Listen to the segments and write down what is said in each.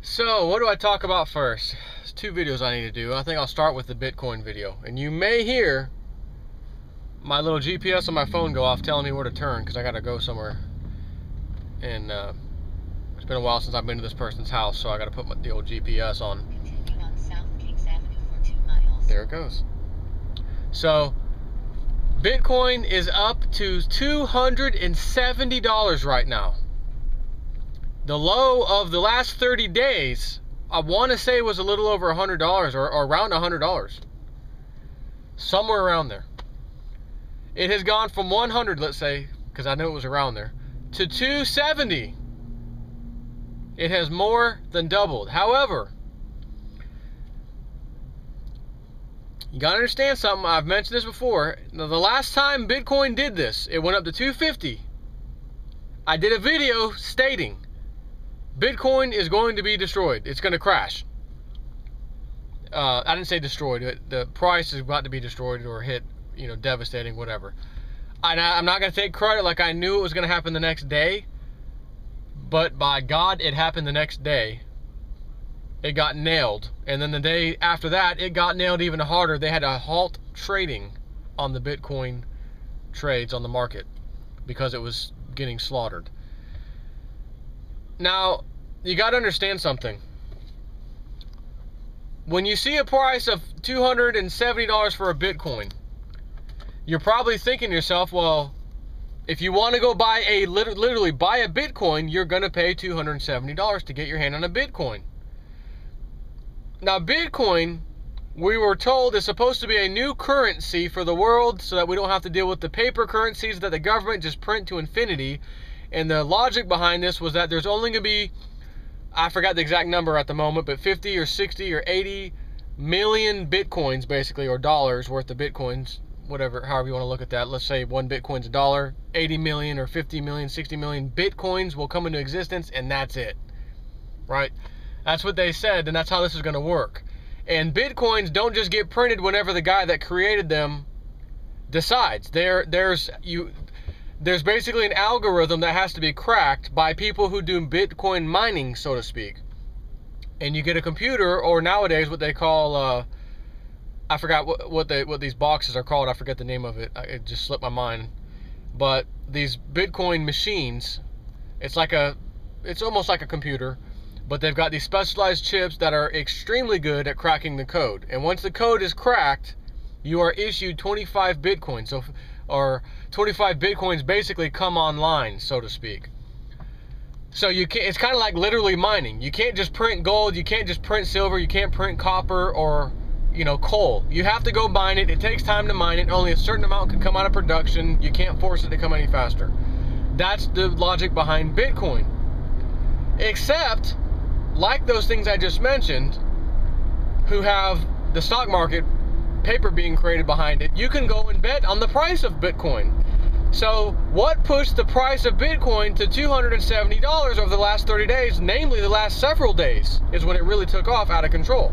So, what do I talk about first? There's two videos I need to do. I think I'll start with the Bitcoin video. And you may hear my little GPS on my phone go off telling me where to turn because I got to go somewhere. And it's been a while since I've been to this person's house, so I got to put the old GPS on. Continue on South Kings Avenue for 2 miles. There it goes. So, Bitcoin is up to $270 right now. The low of the last 30 days, I want to say, was a little over $100 or around $100. Somewhere around there. It has gone from 100, let's say, because I know it was around there, to 270. It has more than doubled. However, you got to understand something. I've mentioned this before. Now, the last time Bitcoin did this, it went up to 250. I did a video stating Bitcoin is going to be destroyed. It's going to crash. I didn't say destroyed. The price is about to be destroyed or hit, devastating, whatever. I'm not going to take credit like I knew it was going to happen the next day. But by God, it happened the next day. It got nailed. And then the day after that, it got nailed even harder. They had to halt trading on the Bitcoin trades on the market because it was getting slaughtered. Now, you got to understand something. When you see a price of $270 for a Bitcoin, you're probably thinking to yourself, well, if you want to go buy literally buy a Bitcoin, you're going to pay $270 to get your hand on a Bitcoin. Now, Bitcoin, we were told, is supposed to be a new currency for the world so that we don't have to deal with the paper currencies that the government just print to infinity. And the logic behind this was that there's only going to be, I forgot the exact number at the moment, but 50 or 60 or 80 million Bitcoins, basically, or dollars worth of Bitcoins, whatever, however you want to look at that. Let's say one Bitcoin's a dollar, 80 million or 50 million, 60 million Bitcoins will come into existence, and that's it, right? That's what they said, and that's how this is going to work. And Bitcoins don't just get printed whenever the guy that created them decides. There's basically an algorithm that has to be cracked by people who do Bitcoin mining, so to speak. And you get a computer, or nowadays what they call, I forgot what these boxes are called. I forget the name of it. It just slipped my mind. But these Bitcoin machines, it's almost like a computer, but they've got these specialized chips that are extremely good at cracking the code. And once the code is cracked, you are issued 25 Bitcoins. Or 25 Bitcoins basically come online, so to speak. So it's kind of like literally mining. You can't just print gold, you can't just print silver, you can't print copper or coal. You have to go mine it. It takes time to mine it. Only a certain amount can come out of production. You can't force it to come any faster. That's the logic behind Bitcoin. Except, like those things I just mentioned, who have the stock market paper being created behind it, you can go and bet on the price of Bitcoin. So what pushed the price of Bitcoin to $270 over the last 30 days, namely the last several days, is when it really took off out of control.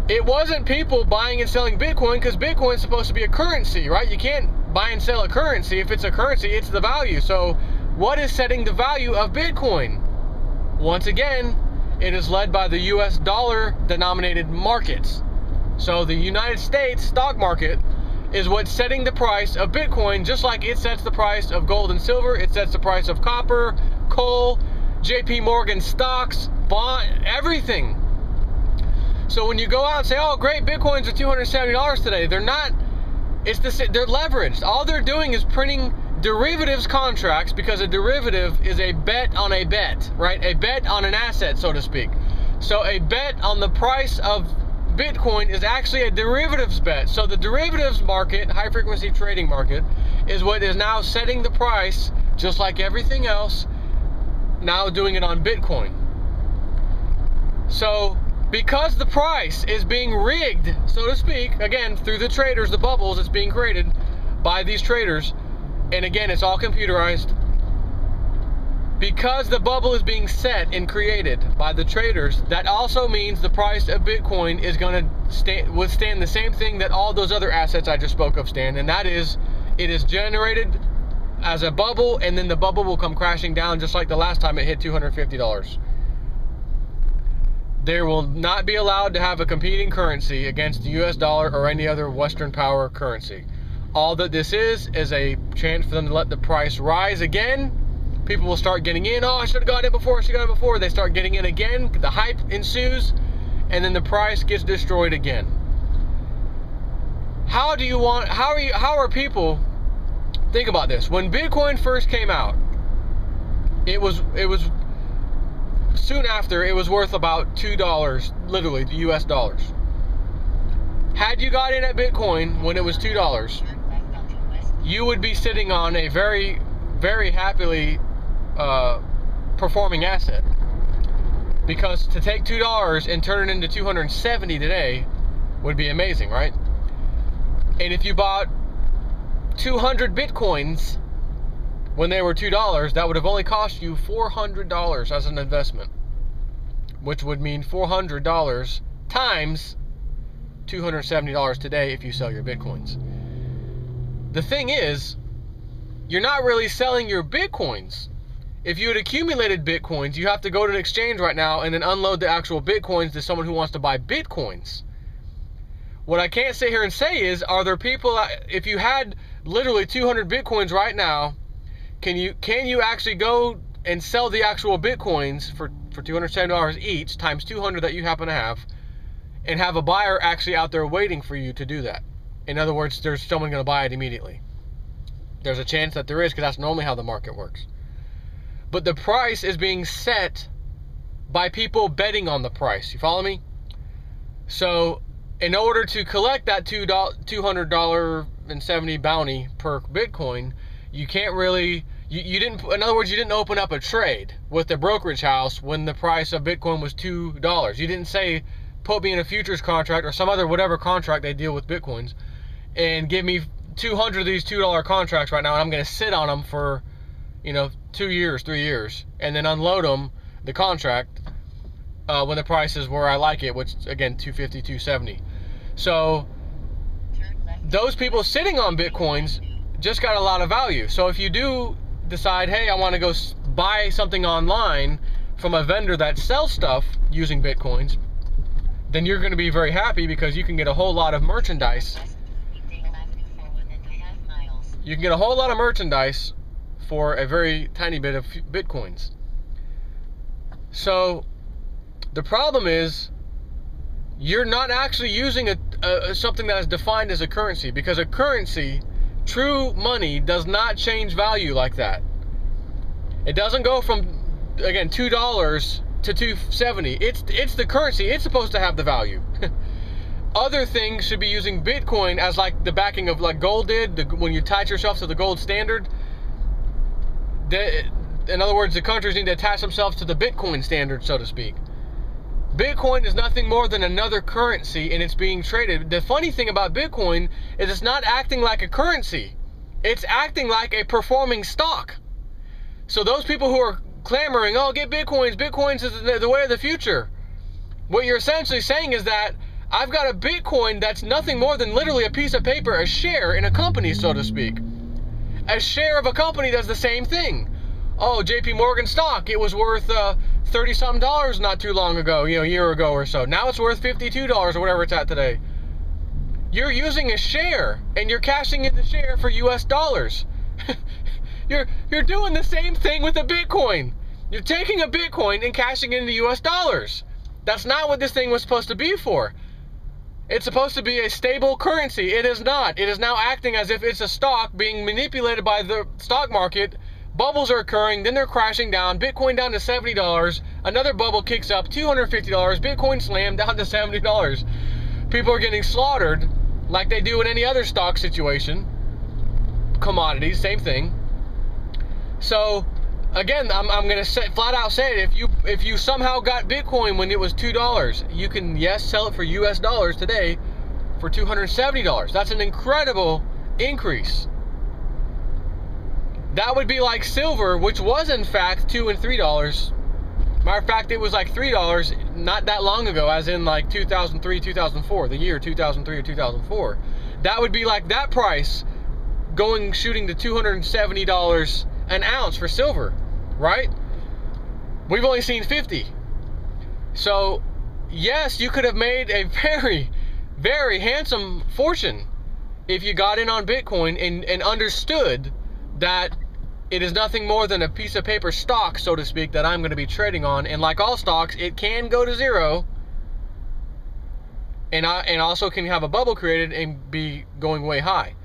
It wasn't people buying and selling Bitcoin, because Bitcoin's supposed to be a currency, right? You can't buy and sell a currency. If it's a currency, it's the value. So what is setting the value of Bitcoin? Once again, it is led by the US dollar denominated markets. So the United States stock market is what's setting the price of Bitcoin, just like it sets the price of gold and silver. It sets the price of copper, coal, JP Morgan stocks, bond, everything. So when you go out and say, oh great, Bitcoins are $270 today, they're not. They're leveraged. All they're doing is printing derivatives contracts, because a derivative is a bet on a bet, right? A bet on an asset, so to speak. So a bet on the price of Bitcoin is actually a derivatives bet. So the derivatives market, high frequency trading market, is what is now setting the price, just like everything else, now doing it on Bitcoin. So because the price is being rigged, so to speak, again, through the traders, the bubbles, it's being created by these traders. And again, it's all computerized. Because the bubble is being set and created by the traders, that also means the price of Bitcoin is going to withstand the same thing that all those other assets I just spoke of stand, and that is, it is generated as a bubble, and then the bubble will come crashing down just like the last time it hit $250. There will not be allowed to have a competing currency against the US dollar or any other Western power currency. All that this is a chance for them to let the price rise again. People will start getting in. Oh, I should have got in before, They start getting in again. The hype ensues, and then the price gets destroyed again. How are people, think about this. When Bitcoin first came out, it was soon after, it was worth about $2, literally, the US dollars. Had you got in at Bitcoin when it was $2, you would be sitting on a very, very happily performing asset. Because to take $2 and turn it into 270 today would be amazing, right? And if you bought 200 Bitcoins when they were $2, that would have only cost you $400 as an investment, which would mean $400 times $270 today if you sell your Bitcoins. The thing is, you're not really selling your Bitcoins. If you had accumulated Bitcoins, you have to go to an exchange right now and then unload the actual Bitcoins to someone who wants to buy Bitcoins. What I can't sit here and say is, are there people, if you had literally 200 Bitcoins right now, can you actually go and sell the actual Bitcoins for $270 each times 200 that you happen to have, and have a buyer actually out there waiting for you to do that? In other words, there's someone going to buy it immediately. There's a chance that there is, because that's normally how the market works. But the price is being set by people betting on the price. You follow me? So in order to collect that $200.70 bounty per Bitcoin, you can't really, you didn't, in other words, you didn't open up a trade with the brokerage house when the price of Bitcoin was $2. You didn't say, put me in a futures contract or some other whatever contract they deal with Bitcoins, and give me 200 of these $2 contracts right now, and I'm going to sit on them for, 2 years, 3 years, and then unload them, the contract, when the price is where I like it, which, again, 250, 270. So those people sitting on Bitcoins just got a lot of value. So if you do decide, hey, I want to go buy something online from a vendor that sells stuff using Bitcoins, then you're going to be very happy, because you can get a whole lot of merchandise. You can get a whole lot of merchandise for a very tiny bit of Bitcoins. So the problem is, you're not actually using something that is defined as a currency, because a currency, true money, does not change value like that. It doesn't go from, again, $2 to 270. It's the currency. It's supposed to have the value. Other things should be using Bitcoin as like the backing of, like gold did, when you tied yourself to the gold standard. In other words, the countries need to attach themselves to the Bitcoin standard, so to speak. Bitcoin is nothing more than another currency, and it's being traded. The funny thing about Bitcoin is it's not acting like a currency. It's acting like a performing stock. So those people who are clamoring, oh, get Bitcoins, Bitcoins is the way of the future. What you're essentially saying is that I've got a Bitcoin that's nothing more than literally a piece of paper, a share in a company, so to speak. A share of a company does the same thing. Oh, JP Morgan stock, it was worth $30-something not too long ago, a year ago or so. Now it's worth $52 or whatever it's at today. You're using a share, and you're cashing in the share for US dollars. You're doing the same thing with a Bitcoin. You're taking a Bitcoin and cashing it into US dollars. That's not what this thing was supposed to be for. It's supposed to be a stable currency. It is not. It is now acting as if it's a stock being manipulated by the stock market. Bubbles are occurring, then they're crashing down. Bitcoin down to $70. Another bubble kicks up, $250. Bitcoin slammed down to $70. People are getting slaughtered like they do in any other stock situation. Commodities, same thing. So again, I'm going to flat out say it. If you somehow got Bitcoin when it was $2, you can, yes, sell it for US dollars today for $270. That's an incredible increase. That would be like silver, which was in fact $2 and $3. Matter of fact, it was like $3 not that long ago, as in like 2003, 2004, the year 2003 or 2004. That would be like that price shooting to $270 an ounce for silver, right? We've only seen 50. So yes, you could have made a very, very handsome fortune if you got in on Bitcoin and understood that it is nothing more than a piece of paper stock, so to speak, that I'm going to be trading on. And like all stocks, it can go to zero, and also can have a bubble created and be going way high.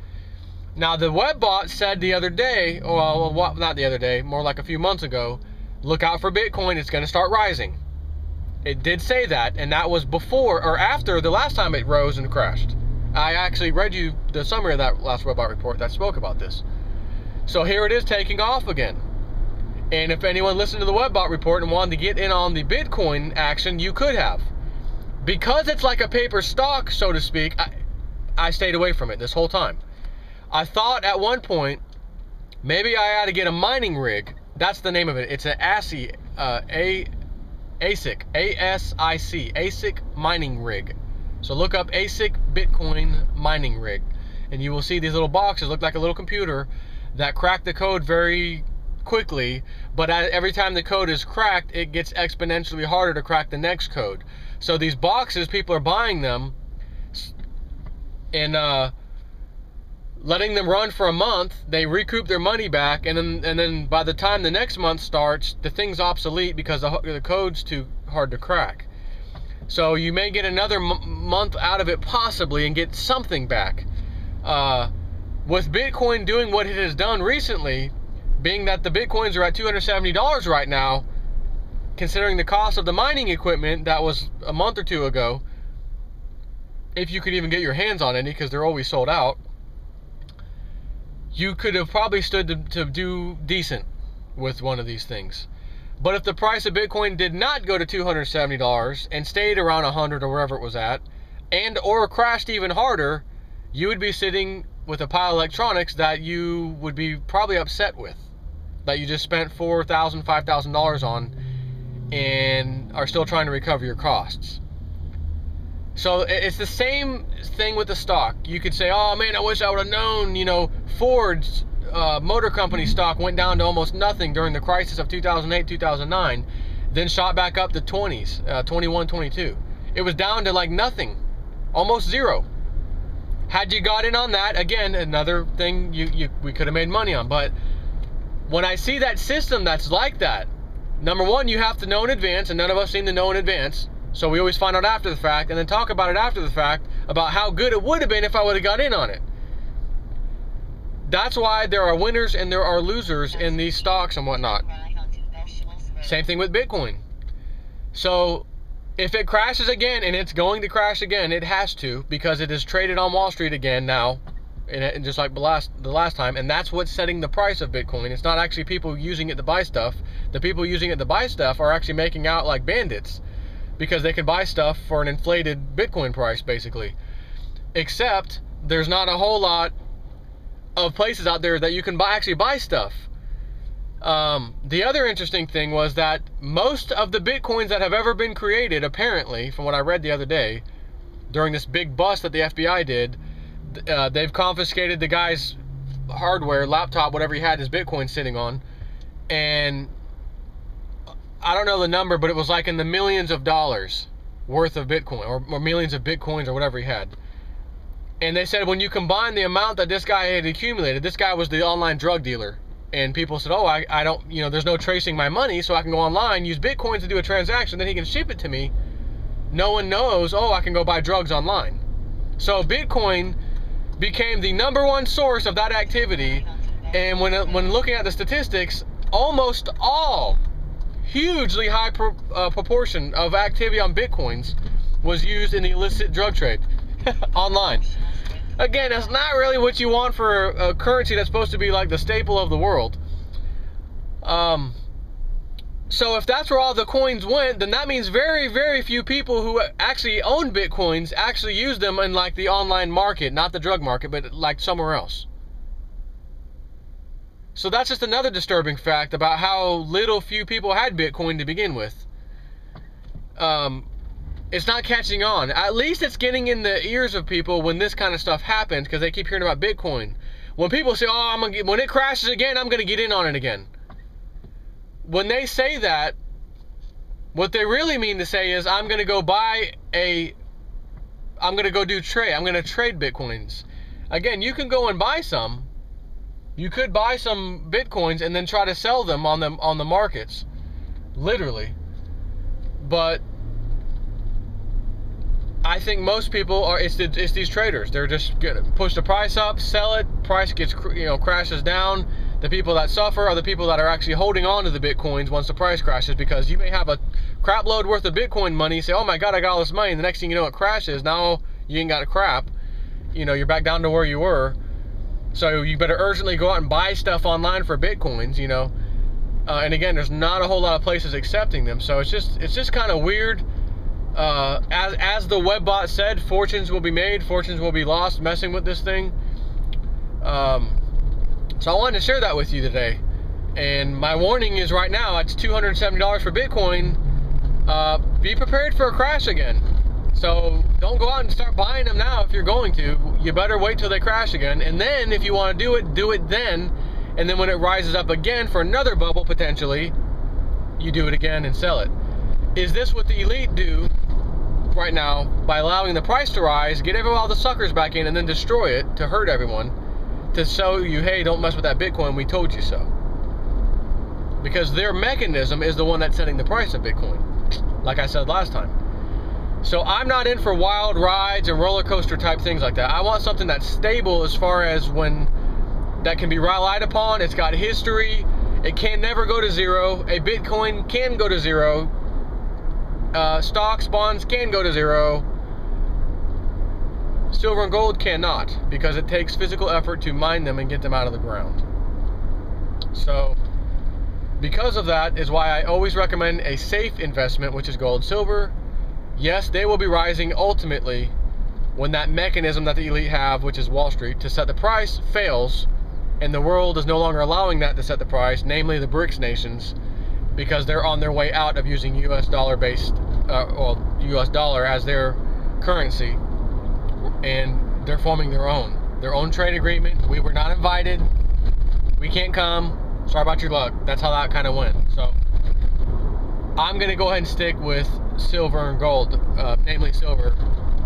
Now, the web bot said the other day, well, not the other day, more like a few months ago, look out for Bitcoin, it's going to start rising. It did say that, and that was before or after the last time it rose and crashed. I actually read you the summary of that last web bot report that spoke about this. So here it is taking off again. And if anyone listened to the web bot report and wanted to get in on the Bitcoin action, you could have. Because it's like a paper stock, so to speak, I stayed away from it this whole time. I thought at one point, maybe I ought to get a mining rig. That's the name of it. It's an ASIC, ASIC, A-S-I-C, ASIC mining rig. So look up ASIC Bitcoin mining rig, and you will see these little boxes look like a little computer that crack the code very quickly, but every time the code is cracked, it gets exponentially harder to crack the next code. So these boxes, people are buying them and letting them run for a month. They recoup their money back, and then by the time the next month starts, the thing's obsolete because the code's too hard to crack. So you may get another month out of it possibly and get something back. With Bitcoin doing what it has done recently, being that the Bitcoins are at $270 right now, considering the cost of the mining equipment that was a month or two ago, if you could even get your hands on any, because they're always sold out, you could have probably stood to do decent with one of these things. But if the price of Bitcoin did not go to $270 and stayed around 100 or wherever it was at, and or crashed even harder, you would be sitting with a pile of electronics that you would be probably upset with, that you just spent $4,000, $5,000 on and are still trying to recover your costs. So it's the same thing with the stock. You could say, oh man, I wish I would have known, you know, Ford's motor company stock went down to almost nothing during the crisis of 2008, 2009, then shot back up to 20s, 21, 22. It was down to like nothing, almost zero. Had you got in on that, again, another thing we could have made money on. But when I see that system that's like that, number one, you have to know in advance, and none of us seem to know in advance. So we always find out after the fact, and then talk about it after the fact, about how good it would have been if I would have got in on it. That's why there are winners and there are losers in these stocks and whatnot. Same thing with Bitcoin. So if it crashes again, and it's going to crash again, it has to, because it is traded on Wall Street again now, and just like the last time, and that's what's setting the price of Bitcoin. It's not actually people using it to buy stuff. The people using it to buy stuff are actually making out like bandits, because they can buy stuff for an inflated Bitcoin price, basically. Except there's not a whole lot of places out there that you can actually buy stuff. The other interesting thing was that most of the Bitcoins that have ever been created, apparently, from what I read the other day, during this big bust that the FBI did, they've confiscated the guy's hardware, laptop, whatever he had his Bitcoin sitting on, and I don't know the number, but it was like in the millions of dollars worth of Bitcoin, or millions of Bitcoins, or whatever he had. And they said when you combine the amount that this guy had accumulated, this guy was the online drug dealer. And people said, oh, I don't, you know, there's no tracing my money, so I can go online, use Bitcoin to do a transaction, then he can ship it to me. No one knows, oh, I can go buy drugs online. So Bitcoin became the #1 source of that activity. And when looking at the statistics, almost all hugely high proportion of activity on Bitcoins was used in the illicit drug trade online. Again, that's not really what you want for a currency that's supposed to be like the staple of the world. So if that's where all the coins went, then that means very, very few people who actually own Bitcoins actually use them in like the online market, not the drug market, but like somewhere else. So that's just another disturbing fact about how few people had Bitcoin to begin with. It's not catching on. At least it's getting in the ears of people when this kind of stuff happens, because they keep hearing about Bitcoin. when people say, "Oh, when it crashes again, I'm gonna get in on it again." When they say that, what they really mean to say is, I'm gonna go trade. I'm gonna trade Bitcoins. Again, you can go and buy some. You could buy some Bitcoins and then try to sell them on the markets, literally. But I think most people are. It's these traders. They're just gonna push the price up, sell it. Price gets crashes down. The people that suffer are the people that are actually holding on to the Bitcoins once the price crashes, because you may have a crap load worth of Bitcoin money. Say, oh my God, I got all this money. And the next thing you know, it crashes. Now you ain't got a crap. You're back down to where you were. So you better urgently go out and buy stuff online for Bitcoins. And again, there's not a whole lot of places accepting them. So it's just kind of weird. As the web bot said, fortunes will be made, fortunes will be lost messing with this thing. So I wanted to share that with you today. And my warning is right now, it's $270 for Bitcoin. Be prepared for a crash again. So don't go out and start buying them now if you're going to. You better wait till they crash again. And then if you want to do it then. And then when it rises up again for another bubble, potentially, you do it again and sell it. Is this what the elite do right now by allowing the price to rise, get all the suckers back in, and then destroy it to hurt everyone, to show you, hey, don't mess with that Bitcoin, we told you so? Because their mechanism is the one that's setting the price of Bitcoin, like I said last time. So I'm not in for wild rides and roller coaster type things like that. I want something that's stable as far as that can be relied upon. It's got history. It can never go to zero. A Bitcoin can go to zero. Stocks, bonds can go to zero. Silver and gold cannot, because it takes physical effort to mine them and get them out of the ground. So because of that is why I always recommend a safe investment, which is gold, silver. Yes, they will be rising ultimately when that mechanism that the elite have, which is Wall Street, to set the price fails, and the world is no longer allowing that to set the price, namely the BRICS nations, because they're on their way out of using US dollar US dollar as their currency, and they're forming their own trade agreement. We were not invited. We can't come. Sorry about your luck. That's how that kind of went. So I'm going to go ahead and stick with silver and gold, namely silver.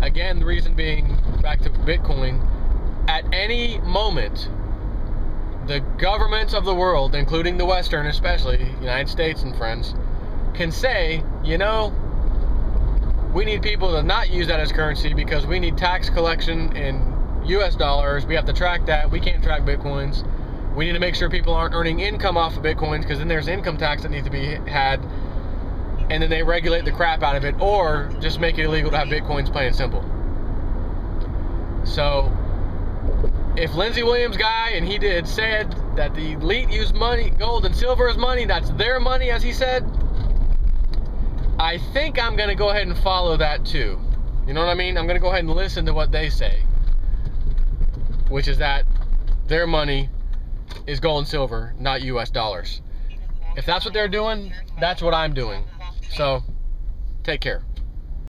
Again, the reason being, back to Bitcoin, at any moment, the governments of the world, including the Western especially, United States and friends, can say, we need people to not use that as currency because we need tax collection in US dollars. We have to track that. We can't track Bitcoins. We need to make sure people aren't earning income off of Bitcoins, because then there's income tax that needs to be had, and then they regulate the crap out of it, or just make it illegal to have Bitcoins, plain and simple. So if Lindsey Williams guy, and he did, said that the elite use money, gold and silver as money, that's their money, as he said, I think I'm going to go ahead and follow that too. You know what I mean? I'm going to go ahead and listen to what they say, which is that their money is gold and silver, not US dollars. If that's what they're doing, that's what I'm doing. So, take care.